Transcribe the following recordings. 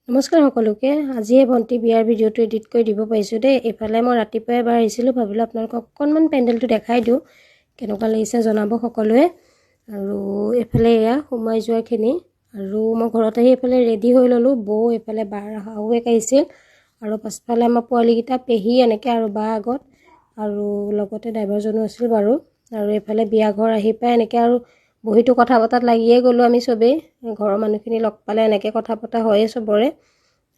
নমস্কাৰ সকলোকে। আজি ভণ্টি বিয়াৰ ভিডিঅ'টো এডিট কৰি দিব পাৰিছোঁ দেই। এইফালে মই ৰাতিপুৱাই এবাৰ আহিছিলোঁ, ভাবিলোঁ আপোনালোকক অকণমান পেণ্ডেলটো দেখাই দিওঁ, কেনেকুৱা লাগিছে জনাব সকলোৱে। আৰু এইফালে এয়া সোমাই যোৱাখিনি, আৰু মই ঘৰত আহি এইফালে ৰেডি হৈ ল'লোঁ। বৌ এইফালে বাৰ শাহুৱেক আহিছিল, আৰু পাছফালে আমাৰ পোৱালীকেইটা পেহী এনেকৈ আৰু বা আগত, আৰু লগতে ড্ৰাইভাৰজনো আছিল বাৰু। আৰু এইফালে বিয়া ঘৰ আহি পাই এনেকৈ আৰু বহিটো কথা পতাত লাগিয়ে গ'লোঁ আমি চবেই। ঘৰৰ মানুহখিনি লগ পালে এনেকৈ কথা পতা হয়েই চবৰে।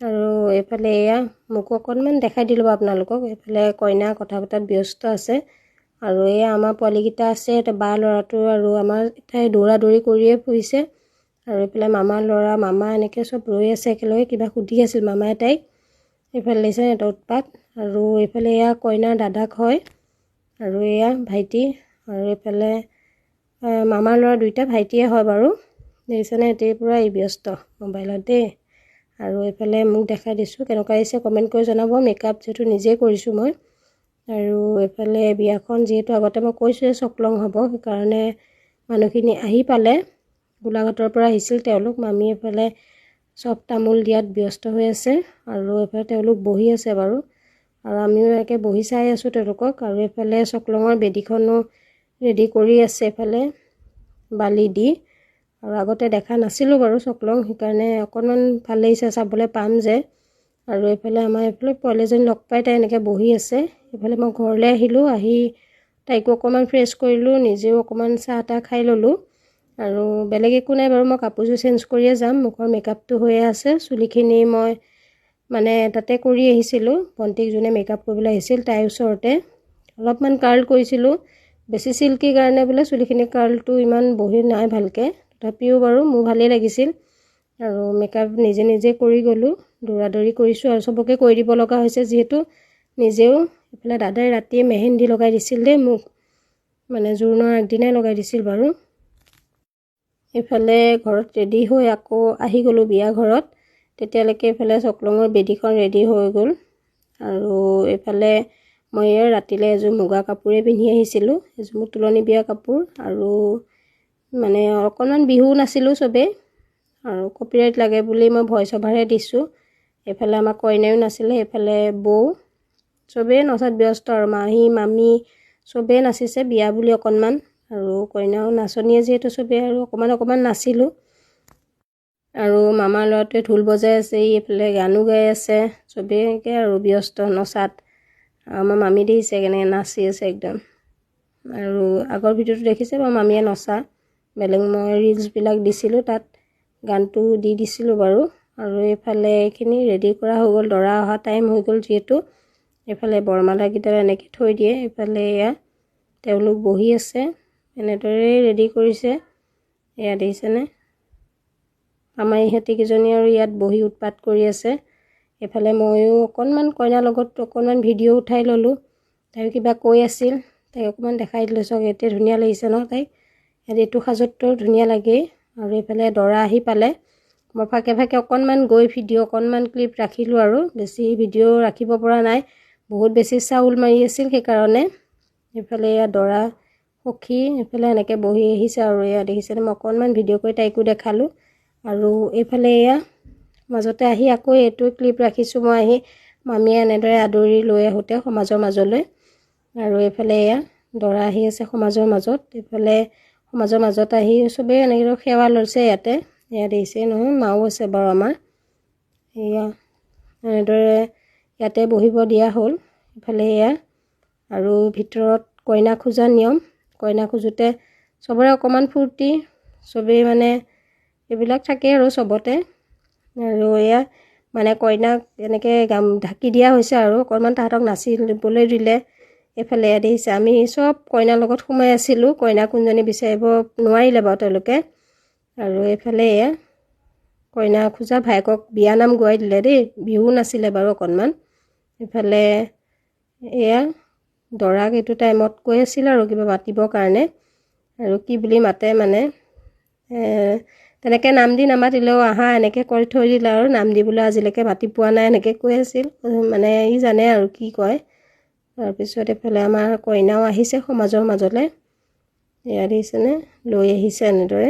আৰু এইফালে এয়া মোকো অকণমান দেখাই দিলোঁ আপোনালোকক। এইফালে কইনা কথা পতাত ব্যস্ত আছে, আৰু এয়া আমাৰ পোৱালীকেইটা আছে, বা ল'ৰাটো আৰু আমাৰ তাই দৌৰা দৌৰি কৰিয়ে ফুৰিছে। আৰু এইফালে মামাৰ ল'ৰা মামা এনেকৈ চব ৰৈ আছে একেলগে, কিবা সুধি আছিল মামাই তাইক। এইফালে দিছে এটা উৎপাত। আৰু এইফালে এয়া কইনাৰ দাদাক হয়, আৰু এয়া ভাইটি, আৰু এইফালে মামাৰ ল'ৰা দুইটা ভাইটিয়ে হয় বাৰু। দেখিছেনে, এতিয়াৰ পূৰা ব্যস্ত মোবাইলত দেই। আৰু এইফালে মোক দেখাই দিছোঁ, কেনেকুৱা আহিছে কমেণ্ট কৰি জনাব। মেকআপ যিহেতু নিজেই কৰিছোঁ মই। আৰু এইফালে বিয়াখন যিহেতু আগতে মই কৈছোঁৱে চকলং হ'ব, সেইকাৰণে মানুহখিনি আহি পালে। গোলাঘাটৰ পৰা আহিছিল তেওঁলোক। মামী এইফালে চব তামোল দিয়াত ব্যস্ত হৈ আছে, আৰু এইফালে তেওঁলোক বহি আছে বাৰু। আৰু আমিও একে বহি চাই আছোঁ তেওঁলোকক। আৰু এইফালে চকলঙৰ বেদীখনো ৰেডি কৰি আছে এইফালে বালি দি। আৰু আগতে দেখা নাছিলোঁ বাৰু চকলং, সেইকাৰণে অকণমান ভাল লাগিছে চাবলৈ পাম যে। আৰু এইফালে আমাৰ এইফালে পোৱালীজনী লগ পাই তাই এনেকৈ বহি আছে। এইফালে মই ঘৰলৈ আহিলোঁ, আহি তাইকো অকণমান ফ্ৰেছ কৰিলোঁ, নিজেও অকণমান চাহ তাহ খাই ল'লোঁ। আৰু বেলেগ একো নাই বাৰু, মই কাপোৰযোৰ চেঞ্জ কৰিয়ে যাম। মুখৰ মেকআপটো হৈয়ে আছে, চুলিখিনি মই মানে তাতে কৰি আহিছিলোঁ। ভণ্টিক যোনে মেকআপ কৰিবলৈ আহিছিল তাইৰ ওচৰতে অলপমান কাৰ্ল কৰিছিলোঁ। বেছি চিল্কি কাৰণে বোলে চুলিখিনি কাৰ্লটো ইমান বহি নাই ভালকৈ, তথাপিও বাৰু মোৰ ভালেই লাগিছিল। আৰু মেকআপ নিজে নিজে কৰি গ'লোঁ, দৌৰা দৌৰি কৰিছোঁ, আৰু চবকে কৰি দিব লগা হৈছে যিহেতু নিজেও। এইফালে দাদাই ৰাতিয়ে মেহেন্দি লগাই দিছিল দেই মোক, মানে জোৰোণৰ আগদিনাই লগাই দিছিল বাৰু। এইফালে ঘৰত ৰেডি হৈ আকৌ আহি গ'লোঁ বিয়া ঘৰত। তেতিয়ালৈকে এইফালে চকলঙৰ বেদীখন ৰেডি হৈ গ'ল। আৰু এইফালে মই ৰাতিলৈ এযোৰ মুগা কাপোৰেই পিন্ধি আহিছিলোঁ, এযোৰ মোৰ তোলনি বিয়া কাপোৰ। আৰু মানে অকণমান বিহু নাছিলোঁ চবেই, আৰু কপিৰাইট লাগে বুলি মই ভইচ অভাৰহে দিছোঁ। এইফালে আমাৰ কইনাও নাছিলে, এইফালে বৌ, চবেই নচাত ব্যস্ত। আৰু মাহী মামী চবেই নাচিছে বিয়া বুলি অকণমান, আৰু কইনাও নাচনীয়ে যিহেতু চবেই আৰু অকণমান নাচিলোঁ। আৰু মামাৰ ল'ৰাটোৱে ঢোল বজাই আছে, এইফালে গানো গাই আছে, চবেই এনেকৈ আৰু ব্যস্ত নচাত। আমাৰ মামী দেখিছে কেনেকৈ নাচি আছে একদম। আৰু আগৰ ভিডিঅ'টো দেখিছে বাৰু মামীয়ে নচা, বেলেগ মই ৰিলছবিলাক দিছিলোঁ, তাত গানটো দি দিছিলোঁ বাৰু। আৰু এইফালে এইখিনি ৰেডি কৰা হৈ গ'ল, দৰা অহা টাইম হৈ গ'ল যিহেতু। এইফালে বৰমালাকেইটা এনেকৈ থৈ দিয়ে, এইফালে এয়া তেওঁলোক বহি আছে, এনেদৰেই ৰেডি কৰিছে। এয়া দেখিছেনে, আমাৰ ইহঁতিকেইজনী আৰু ইয়াত বহি উৎপাত কৰি আছে। এইফালে ময়ো অকণমান কইনাৰ লগত অকণমান ভিডিঅ' উঠাই ল'লোঁ। তাইও কিবা কৈ আছিল, তাইক অকণমান দেখাই দিলোঁ। চাওক এতিয়া ধুনীয়া লাগিছে ন তাইক, এইটো সাজতটো ধুনীয়া লাগেই। আৰু এইফালে দৰা আহি পালে, মই ফাকে ফাকে অকণমান গৈ ভিডিঅ' অকণমান ক্লিপ ৰাখিলোঁ, আৰু বেছি ভিডিঅ' ৰাখিব পৰা নাই, বহুত বেছি চাউল মাৰি আছিল সেইকাৰণে। এইফালে এয়া দৰা সখী এইফালে এনেকৈ বহি আহিছে, আৰু এয়া দেখিছেনে, মই অকণমান ভিডিঅ' কৰি তাইকো দেখালোঁ। আৰু এইফালে এয়া মাজতে আহি আকৌ এইটো ক্লিপ ৰাখিছোঁ মই, আহি মামীয়ে এনেদৰে আদৰি লৈ আহোঁতে সমাজৰ মাজলৈ। আৰু এইফালে এয়া দৰা আহি আছে সমাজৰ মাজত, এইফালে সমাজৰ মাজত আহি চবেই এনেকৈ সেৱা লৈছে ইয়াতে। এয়া দেখিছে নহয়, মাও আছে বাৰু আমাৰ। এয়া এনেদৰে ইয়াতে বহিব দিয়া হ'ল। এইফালে এয়া আৰু ভিতৰত কইনা খোজা নিয়ম, কইনা খোজোতে চবৰে অকণমান ফূৰ্তি, চবেই মানে এইবিলাক থাকে আৰু চবতে। আৰু এয়া মানে কইনাক এনেকৈ ঢাকি দিয়া হৈছে, আৰু অকণমান তাহাঁতক নাচিবলৈ দিলে। এইফালে দেখিছে আমি চব কইনাৰ লগত সোমাই আছিলোঁ, কইনা কোনজনী বিচাৰিব নোৱাৰিলে বাৰু তেওঁলোকে। আৰু এইফালে এয়া কইনা খোজা ভায়েকক বিয়ানাম গোৱাই দিলে দেই, বিহু নাছিলে বাৰু অকণমান। এইফালে এয়া দৰাক এইটো টাইমত কৈ আছিল আৰু কিবা মাতিবৰ কাৰণে, আৰু কি বুলি মাতে মানে তেনেকৈ নাম দি নামাতিলেও আহা এনেকৈ কৰি থৈ দিলে, আৰু নাম দিবলৈ আজিলৈকে মাতি পোৱা নাই এনেকৈ কৈ আছিল, মানে ই জানে আৰু কি কয়। তাৰপিছত এইফালে আমাৰ কইনাও আহিছে সমাজৰ মাজলৈ, এয়া দেখিছেনে, লৈ আহিছে এনেদৰে।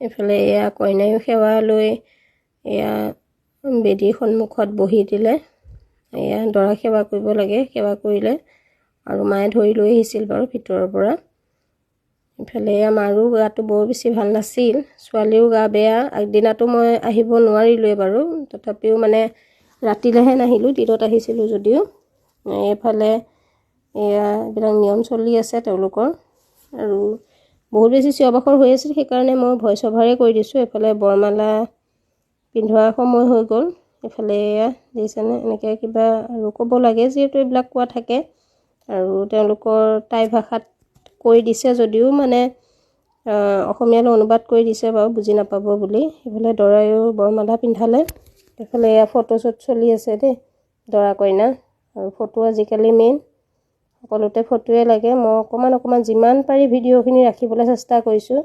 এইফালে এয়া কইনায়ো সেৱা লৈ এয়া বেদীৰ সন্মুখত বহি দিলে এয়া দৰা সেৱা কৰিব লাগে। সেৱা কৰিলে আৰু মায়ে ধৰি লৈ আহিছিল বাৰু ভিতৰৰ পৰা। ইফালে আমাৰো গাটো বৰ বেছি ভাল নাছিল, ছোৱালীও গা বেয়া। আগদিনাটো মই আহিব নোৱাৰিলোৱে বাৰু, তথাপিও মানে ৰাতিলৈহে নাহিলোঁ, দিনত আহিছিলোঁ যদিও। এইফালে এইবিলাক নিয়ম চলি আছে তেওঁলোকৰ আৰু বহুত বেছি চিঞৰ বাখৰ হৈ আছিল, সেইকাৰণে মই ভইচ অভাৰে কৰি দিছোঁ। এইফালে বৰমালা পিন্ধোৱাৰ সময় হৈ গ'ল। এইফালে দেখিছেনে এনেকৈ কিবা আৰু ক'ব লাগে, যিহেতু এইবিলাক কোৱা থাকে আৰু তেওঁলোকৰ টাই ভাষাত কৈ দিছে যদিও মানে অসমীয়ালৈ অনুবাদ কৰি দিছে বাৰু, বুজি নাপাব বুলি। এইফালে দৰায়ো বৰমালা পিন্ধালে। এইফালে ফটোশ্বুট চলি আছে দেই দৰা কইনা, আৰু ফটো আজিকালি মেইন, সকলোতে ফটোৱে লাগে। মই অকণমান যিমান পাৰি ভিডিঅ'খিনি ৰাখিবলৈ চেষ্টা কৰিছোঁ।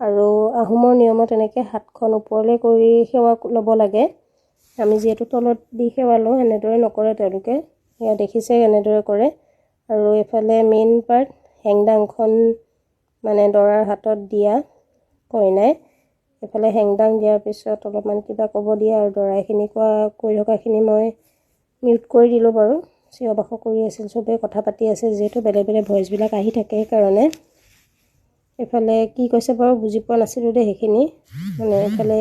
আৰু আহোমৰ নিয়মত এনেকৈ হাতখন ওপৰলৈ কৰি সেৱা ল'ব লাগে। আমি যিহেতু তলত দি সেৱা লওঁ, এনেদৰে নকৰে তেওঁলোকে। এয়া দেখিছে এনেদৰে কৰে। আৰু এইফালে মেইন পাৰ্ট হেংদাংখন মানে দৰাৰ হাতত দিয়া কইনাই। এইফালে হেংদাং দিয়াৰ পিছত অলপমান কিবা ক'ব দিয়ে আৰু দৰাইখিনি কৈ থকাখিনি মই মিউট কৰি দিলোঁ বাৰু। চিঞৰ বাখৰ কৰি আছিল, চবেই কথা পাতি আছে, যিহেতু বেলেগ বেলেগ ভইচবিলাক আহি থাকে সেইকাৰণে। এইফালে কি কৈছে বাৰু বুজি পোৱা নাছিলোঁ দেই সেইখিনি। মানে এইফালে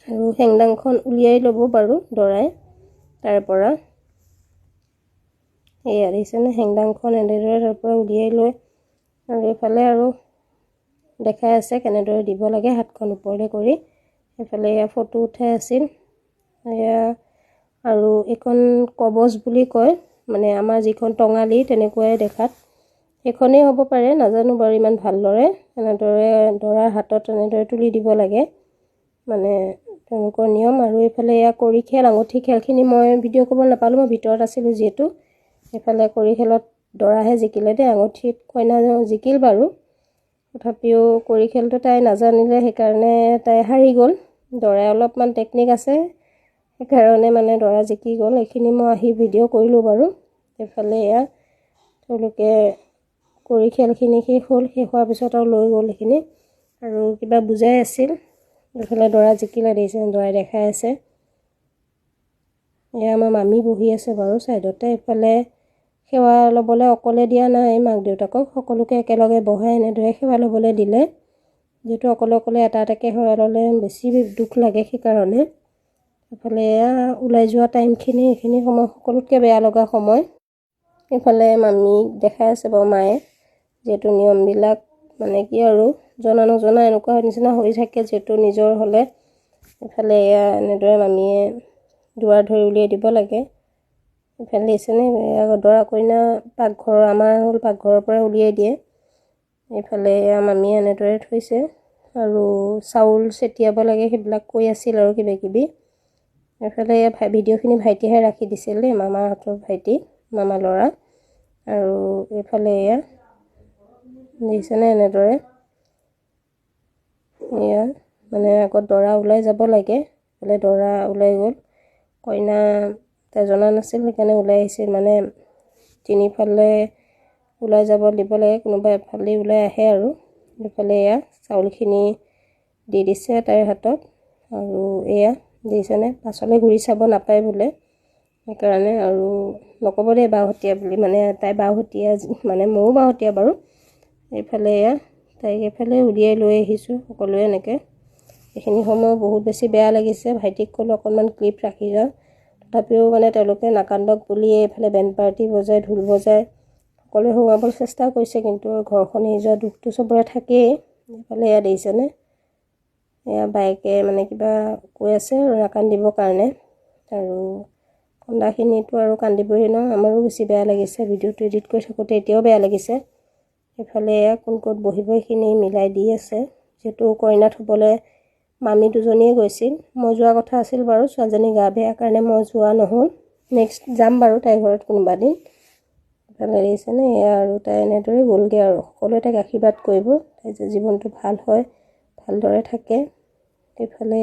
আৰু হেংদাংখন উলিয়াই ল'ব বাৰু দৰাই তাৰ পৰা। দেখিছেনে হেংদাংখন এনেদৰে তাৰ পৰা উলিয়াই লৈ আৰু এইফালে আৰু দেখাই আছে কেনেদৰে দিব লাগে হাতখন ওপৰলৈ কৰি। এইফালে ফটো উঠাই আছিল। আৰু এইখন কবচ বুলি কয়, মানে আমাৰ যিখন টঙালি তেনেকুৱাই দেখাত, সেইখনেই হ'ব পাৰে নাজানো বাৰু ইমান ভালদৰে। এনেদৰে দৰাৰ হাতত এনেদৰে তুলি দিব লাগে, মানে তেওঁলোকৰ নিয়ম। আৰু এইফালে কৰি খেল, আঙুঠি খেলখিনি মই ভিডিঅ' কৰিব নাপালোঁ, মই ভিতৰত আছিলোঁ যিহেতু। এইফালে কৰি খেলত দৰাহে জিকিলে দেই, আঙুঠিত কইনা জিকিল বাৰু, তথাপিও কৰি খেলটো তাই নাজানিলে, সেইকাৰণে তাই হাৰি গ'ল। দৰাই অলপমান টেকনিক আছে, সেইকাৰণে মানে দৰা জিকি গ'ল। এইখিনি মই আহি ভিডিঅ' কৰিলোঁ বাৰু। এইফালে তেওঁলোকে কৰি খেলখিনি শেষ হ'ল, শেষ হোৱাৰ পিছত আৰু লৈ গ'ল সেইখিনি আৰু কিবা বুজাই আছিল। এইফালে দৰা জিকিলে দেখিছে, দৰাই দেখাই আছে। আমাৰ মামী বহি আছে বাৰু ছাইডতে। এইফালে সেৱা ল'বলৈ অকলে দিয়া নাই মাক দেউতাকক, সকলোকে একেলগে বহাই এনেদৰে সেৱা ল'বলৈ দিলে। যিহেতু অকলে এটা এটাকৈ সেৱা ল'লে বেছি দুখ লাগে, সেইকাৰণে। এইফালে ওলাই যোৱা টাইমখিনি, এইখিনি সময় সকলোতকৈ বেয়া লগা সময়। এইফালে মামীক দেখাই আছে বাৰু মায়ে, যিহেতু নিয়মবিলাক মানে কি আৰু জনা নজনা এনেকুৱা নিচিনা হৈ থাকে, যিহেতু নিজৰ হ'লে। এইফালে এনেদৰে মামীয়ে দুৱাৰ ধৰি উলিয়াই দিব লাগে। এইফালে দিছেনে দৰা কইনা পাকঘৰৰ, আমাৰ হ'ল পাকঘৰৰ পৰা উলিয়াই দিয়ে। এইফালে মামীয়ে এনেদৰে থৈছে আৰু চাউল ছটিয়াব লাগে, সেইবিলাক কৈ আছিল আৰু কিবা কিবি। এইফালে ভিডিঅ'খিনি ভাইটিহে ৰাখি দিছিল দেই, মামাহঁতৰ ভাইটি, মামা ল'ৰা। আৰু এইফালে দেখিছেনে এনেদৰে মানে আগত দৰা ওলাই যাব লাগে। এইফালে দৰা ওলাই গ'ল, কইনা তাই জনা নাছিল, সেইকাৰণে ওলাই আহিছিল। মানে তিনিফালে ওলাই যাব দিব লাগে, কোনোবা এফালে ওলাই আহে আৰু। এইফালে চাউলখিনি দি দিছে তাইৰ হাতত। আৰু দেখিছেনে পাছলৈ ঘূৰি চাব নাপায় বোলে, সেইকাৰণে। আৰু নক'ব দেই বাওহতীয়া বুলি, মানে তাই বাওহতীয়া, মানে ময়ো বাওহতীয়া বাৰু। এইফালে তাইক এইফালে উলিয়াই লৈ আহিছোঁ সকলোৱে এনেকৈ। এইখিনি সময় বহুত বেছি বেয়া লাগিছে। ভাইটিক ক'লোঁ অকণমান ক্লিপ ৰাখি যাওঁ, তথাপিও মানে তেওঁলোকে নাকান্দক বুলিয়ে এইফালে বেণ্ড পাৰ্টি বজাই, ঢোল বজাই সকলোৱে সোমাবলৈ চেষ্টা কৰিছে, কিন্তু ঘৰখন এৰি যোৱা দুখটো চবৰে থাকেই। এইফালে দেখিছেনে বাইকে মানে কিবা কৈ আছে আৰু নাকান্দিবৰ কাৰণে। আৰু কন্দাখিনিতো আৰু কান্দিবই ন, আমাৰো বেছি বেয়া লাগিছে। ভিডিঅ'টো এডিট কৰি থাকোঁতে এতিয়াও বেয়া লাগিছে। এইফালে কোন ক'ত বহিব এইখিনি মিলাই দি আছে, যিহেতু কইনা থ'বলৈ মামী দুজনীয়ে গৈছিল। মই যোৱা কথা আছিল বাৰু, ছোৱালীজনী গা বেয়া কাৰণে মই যোৱা নহ'ল। নেক্সট যাম বাৰু তাইৰ ঘৰত কোনোবা দিন। এইফালে দেখিছেনে আৰু তাই এনেদৰে গ'লগৈ আৰু সকলোৱে তাইক আশীৰ্বাদ কৰিব, তাই যে জীৱনটো ভাল হয়, ভালদৰে থাকে। এইফালে